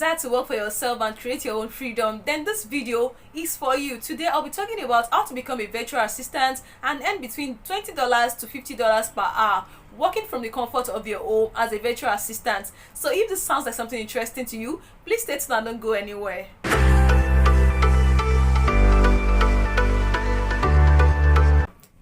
desire to work for yourself and create your own freedom, then this video is for you. Today I'll be talking about how to become a virtual assistant and earn between $20 to $50 per hour working from the comfort of your home as a virtual assistant. So if this sounds like something interesting to you, please stay tuned and don't go anywhere.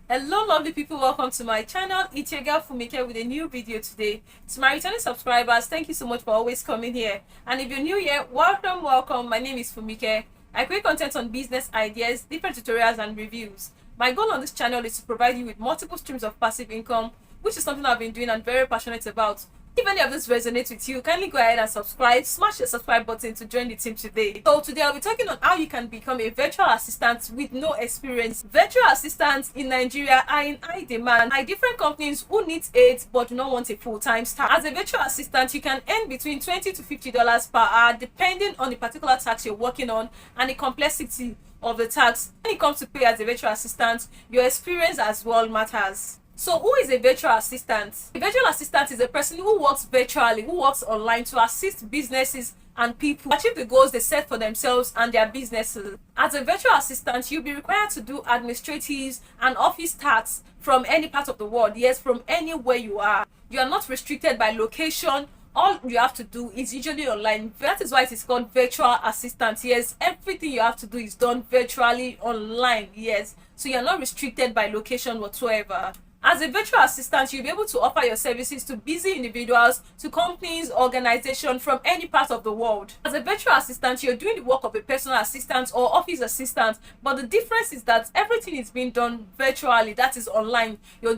Hello lovely people, welcome to my channel. It's your girl Fumike with a new video today. To my returning subscribers, thank you so much for always coming here, and if you're new here, welcome. My name is Fumike. I create content on business ideas, different tutorials and reviews. My goal on this channel is to provide you with multiple streams of passive income, which is something I've been doing and very passionate about. If any of this resonates with you, kindly go ahead and subscribe. Smash the subscribe button to join the team today. So today I'll be talking on how you can become a virtual assistant with no experience. Virtual assistants in Nigeria are in high demand by different companies who need aids but do not want a full-time staff. As a virtual assistant, you can earn between $20 to $50 per hour depending on the particular task you're working on and the complexity of the task. When it comes to pay as a virtual assistant, your experience as well matters. So who is a virtual assistant? A virtual assistant is a person who works virtually, who works online to assist businesses and people achieve the goals they set for themselves and their businesses. As a virtual assistant, you'll be required to do administrative and office tasks from any part of the world. Yes, from anywhere you are. You are not restricted by location. All you have to do is usually online. That is why it is called virtual assistant. Yes, everything you have to do is done virtually online. Yes, so you're not restricted by location whatsoever. As a virtual assistant, you'll be able to offer your services to busy individuals, to companies, organizations from any part of the world. As a virtual assistant, you're doing the work of a personal assistant or office assistant, but the difference is that everything is being done virtually, that is online. You're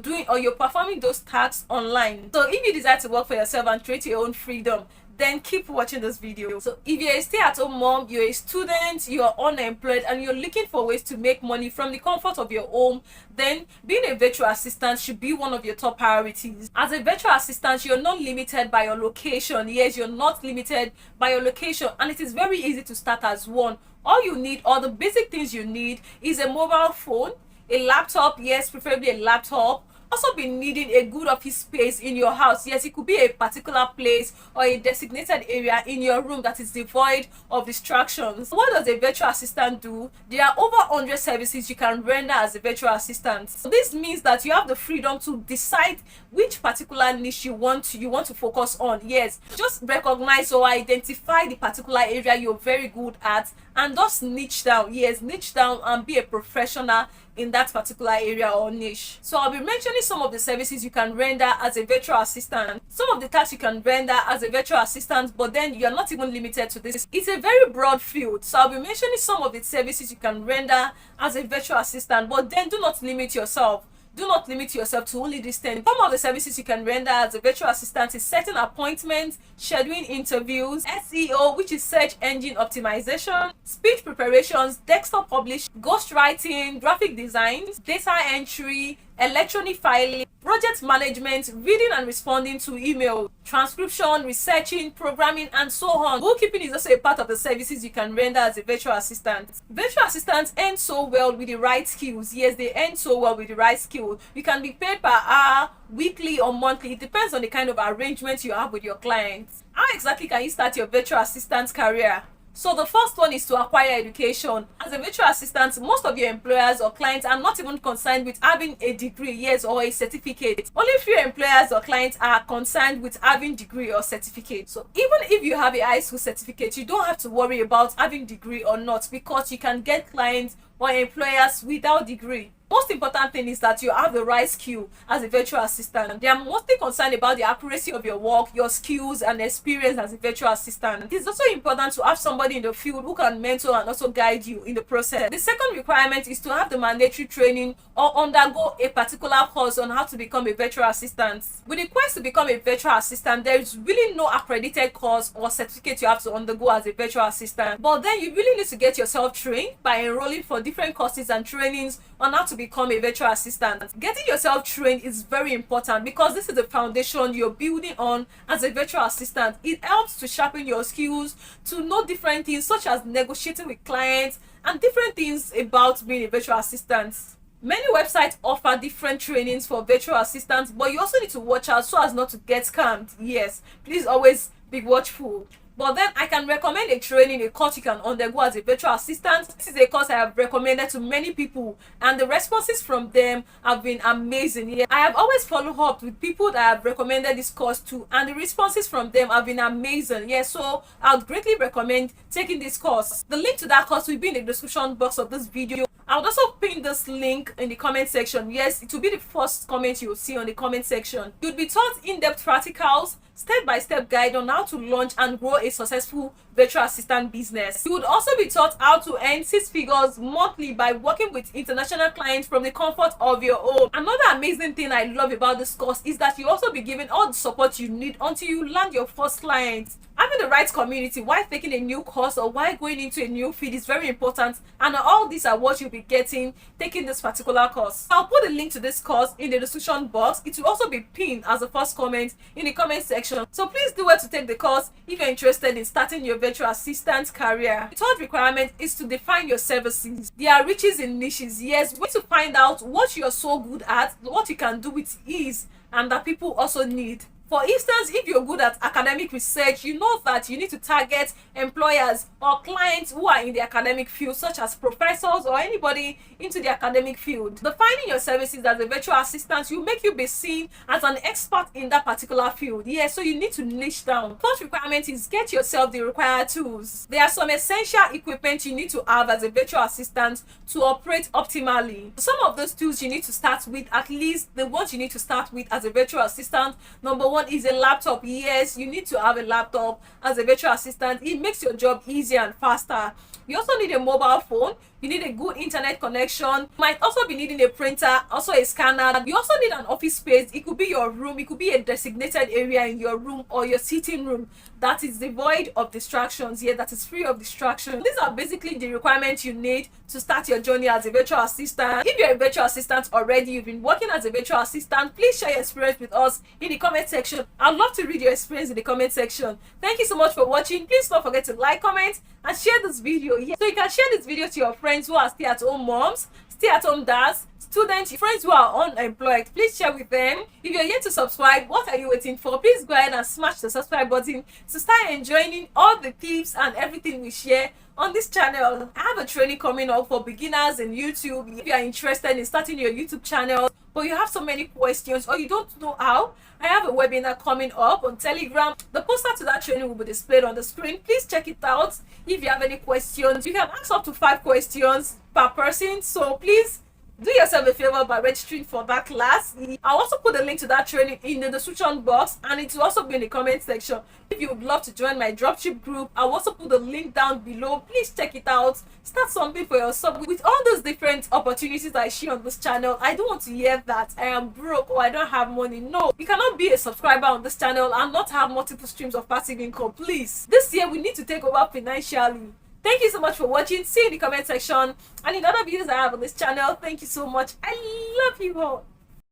performing those tasks online. So if you desire to work for yourself and create your own freedom, then keep watching this video. So if you're a stay-at-home mom, you're a student, you're unemployed, and you're looking for ways to make money from the comfort of your home, then being a virtual assistant should be one of your top priorities. As a virtual assistant, you're not limited by your location. Yes, you're not limited by your location, and it is very easy to start as one. All you need, or the basic things you need, is a mobile phone, a laptop, yes, preferably a laptop. Also be needing a good office space in your house. Yes, it could be a particular place or a designated area in your room that is devoid of distractions. What does a virtual assistant do? There are over 100 services you can render as a virtual assistant. So this means that you have the freedom to decide which particular niche you want to focus on. Yes, just recognize or identify the particular area you're very good at and just niche down. Yes, niche down and be a professional in that particular area or niche. So I'll be mentioning some of the services you can render as a virtual assistant, some of the tasks you can render as a virtual assistant, but then you're not even limited to this. It's a very broad field, so I'll be mentioning some of the services you can render as a virtual assistant, but then do not limit yourself. Do not limit yourself to only this 10. Some of the services you can render as a virtual assistant is setting appointments, scheduling interviews, SEO, which is search engine optimization, speech preparations, desktop publish, ghostwriting, graphic designs, data entry, electronic filing, project management, reading and responding to email, transcription, researching, programming, and so on. Bookkeeping is also a part of the services you can render as a virtual assistant. Virtual assistants earn so well with the right skills. Yes, they earn so well with the right skills. You can be paid per hour, weekly or monthly. It depends on the kind of arrangement you have with your clients. How exactly can you start your virtual assistant career? So the first one is to acquire education. As a virtual assistant, most of your employers or clients are not even concerned with having a degree, yes, or a certificate. Only few employers or clients are concerned with having degree or certificate. So even if you have a high school certificate, you don't have to worry about having degree or not, because you can get clients or employers without degree. Most important thing is that you have the right skill as a virtual assistant. They are mostly concerned about the accuracy of your work, your skills and experience as a virtual assistant. It is also important to have somebody in the field who can mentor and also guide you in the process. The second requirement is to have the mandatory training or undergo a particular course on how to become a virtual assistant. With the quest to become a virtual assistant, there is really no accredited course or certificate you have to undergo as a virtual assistant. But then you really need to get yourself trained by enrolling for different courses and trainings on how to become a virtual assistant. Getting yourself trained is very important because this is the foundation you're building on as a virtual assistant. It helps to sharpen your skills, to know different things such as negotiating with clients and different things about being a virtual assistant. Many websites offer different trainings for virtual assistants, but you also need to watch out so as not to get scammed. Yes, please always be watchful. But then I can recommend a training, a course you can undergo as a virtual assistant. This is a course I have recommended to many people, and the responses from them have been amazing. Yeah, I have always followed up with people that I have recommended this course to, and the responses from them have been amazing. Yeah, so I would greatly recommend taking this course. The link to that course will be in the description box of this video. I would also pin this link in the comment section. Yes, it will be the first comment you will see on the comment section. You'll be taught in-depth practicals, step-by-step guide on how to launch and grow a successful virtual assistant business. You would also be taught how to earn 6 figures monthly by working with international clients from the comfort of your home. Another amazing thing I love about this course is that you also be given all the support you need until you land your first client. Having the right community while taking a new course or while going into a new field is very important, and all these are what you'll be getting taking this particular course. I'll put a link to this course in the description box. It will also be pinned as the first comment in the comment section. So please do well to take the course if you're interested in starting your virtual assistant career. The third requirement is to define your services. There are riches in niches. Yes, we need to find out what you're so good at, what you can do with ease, and that people also need. For instance, if you're good at academic research, you know that you need to target employers or clients who are in the academic field, such as professors or anybody into the academic field. Defining your services as a virtual assistant will make you be seen as an expert in that particular field. Yeah, so you need to niche down. First requirement is get yourself the required tools. There are some essential equipment you need to have as a virtual assistant to operate optimally. Some of those tools you need to start with, at least the ones you need to start with as a virtual assistant. Number one is a laptop. Yes, you need to have a laptop as a virtual assistant. It makes your job easier and faster. You also need a mobile phone. You need a good internet connection. You might also be needing a printer, also a scanner. You also need an office space. It could be your room, it could be a designated area in your room or your sitting room that is devoid of distractions. Yeah, that is free of distraction. These are basically the requirements you need to start your journey as a virtual assistant. If you're a virtual assistant already, you've been working as a virtual assistant, please share your experience with us in the comment section. I'd love to read your experience in the comment section. Thank you so much for watching. Please don't forget to like, comment, and share this video. Yeah, so you can share this video to your friends who are stay-at-home moms, stay-at-home dads, students, friends who are unemployed. Please share with them. If you're yet to subscribe, what are you waiting for? Please go ahead and smash the subscribe button to start enjoying all the tips and everything we share on this channel. I have a training coming up for beginners in YouTube. If you are interested in starting your YouTube channel but you have so many questions or you don't know how, I have a webinar coming up on Telegram. The poster to that training will be displayed on the screen. Please check it out. If you have any questions, you can ask up to 5 questions per person, so please do yourself a favor by registering for that class. I'll also put the link to that training in the description box, and it will also be in the comment section. If you would love to join my dropship group, I'll also put the link down below. Please check it out. Start something for yourself. With all those different opportunities I share on this channel, I don't want to hear that I am broke or I don't have money. No, you cannot be a subscriber on this channel and not have multiple streams of passive income. Please, this year we need to take over financially. Thank you so much for watching. See you in the comment section and in other videos I have on this channel. Thank you so much. I love you all.